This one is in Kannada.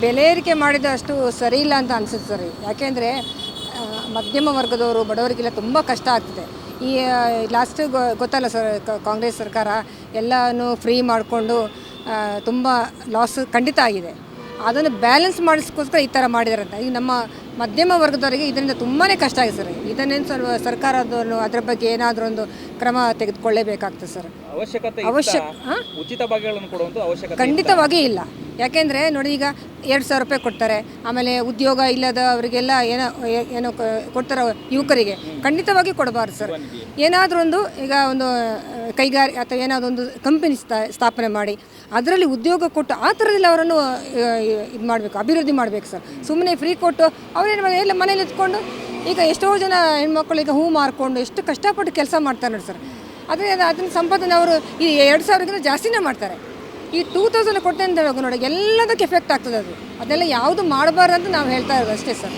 ಬೆಲೆ ಏರಿಕೆ ಮಾಡಿದ ಅಷ್ಟು ಸರಿ ಇಲ್ಲ ಅಂತ ಅನಿಸುತ್ತೆ ಸರ್. ಯಾಕೆಂದರೆ ಮಧ್ಯಮ ವರ್ಗದವರು ಬಡವರಿಗೆಲ್ಲ ತುಂಬ ಕಷ್ಟ ಆಗ್ತಿದೆ. ಈ ಲಾಸ್ಟ್ ಗೊತ್ತಲ್ಲ ಸರ್, ಕಾಂಗ್ರೆಸ್ ಸರ್ಕಾರ ಎಲ್ಲನೂ ಫ್ರೀ ಮಾಡಿಕೊಂಡು ತುಂಬ ಲಾಸ್ ಖಂಡಿತ ಆಗಿದೆ. ಅದನ್ನು ಬ್ಯಾಲೆನ್ಸ್ ಮಾಡಿಸ್ಕೋಸ್ಕರ ಈ ಥರ ಮಾಡಿದಾರೆ ಅಂತ. ಈಗ ನಮ್ಮ ಮಧ್ಯಮ ವರ್ಗದವರಿಗೆ ಇದರಿಂದ ತುಂಬಾ ಕಷ್ಟ ಆಗಿದೆ ಸರ್. ಇದನ್ನೇನು ಸರ್ಕಾರದವರು ಅದರ ಬಗ್ಗೆ ಏನಾದರೂ ಒಂದು ಕ್ರಮ ತೆಗೆದುಕೊಳ್ಳೇಬೇಕಾಗ್ತದೆ ಸರ್. ಉಚಿತ ಭಾಗ್ಯಗಳನ್ನು ಕೊಡುವಂಥ ಅವಶ್ಯಕತೆ ಖಂಡಿತವಾಗಿ ಇಲ್ಲ. ಯಾಕೆಂದರೆ ನೋಡಿ, ಈಗ 2,000 ರೂಪಾಯಿ ಕೊಡ್ತಾರೆ, ಆಮೇಲೆ ಉದ್ಯೋಗ ಇಲ್ಲದವರಿಗೆಲ್ಲ ಏನೋ ಕೊಡ್ತಾರೆ ಯುವಕರಿಗೆ. ಖಂಡಿತವಾಗಿ ಕೊಡಬಾರ್ದು ಸರ್. ಏನಾದರೂ ಒಂದು ಈಗ ಒಂದು ಕೈಗಾರಿಕೆ ಅಥವಾ ಏನಾದರೂ ಒಂದು ಕಂಪನಿ ಸ್ಥಾಪನೆ ಮಾಡಿ ಅದರಲ್ಲಿ ಉದ್ಯೋಗ ಕೊಟ್ಟು ಆ ಥರದಲ್ಲಿ ಅವರನ್ನು ಇದು ಮಾಡಬೇಕು, ಅಭಿವೃದ್ಧಿ ಮಾಡಬೇಕು ಸರ್. ಸುಮ್ಮನೆ ಫ್ರೀ ಕೊಟ್ಟು ಅವರೇನು ಎಲ್ಲ ಮನೇಲಿ ಇಟ್ಕೊಂಡು ಈಗ ಎಷ್ಟೋ ಜನ ಹೆಣ್ಮಕ್ಳು ಈಗ ಹೂ ಮಾರ್ಕೊಂಡು ಎಷ್ಟು ಕಷ್ಟಪಟ್ಟು ಕೆಲಸ ಮಾಡ್ತಾರೆ ನೋಡಿ ಸರ್. ಅದನ್ನ ಸಂಪಾದನೆ ಅವರು ಈ 2,000ಗಿಂತ ಜಾಸ್ತಿನೇ ಮಾಡ್ತಾರೆ. ಈ 2,000 ಕೊಟ್ಟೆ ಅಂತ ಹೇಳೋದು ನೋಡಿ, ಎಲ್ಲದಕ್ಕೆ ಎಫೆಕ್ಟ್ ಆಗ್ತದೆ. ಅದೆಲ್ಲ ಯಾವುದು ಮಾಡಬಾರ್ದು ಅಂತ ನಾವು ಹೇಳ್ತಾ ಇರೋದು ಅಷ್ಟೇ ಸರ್.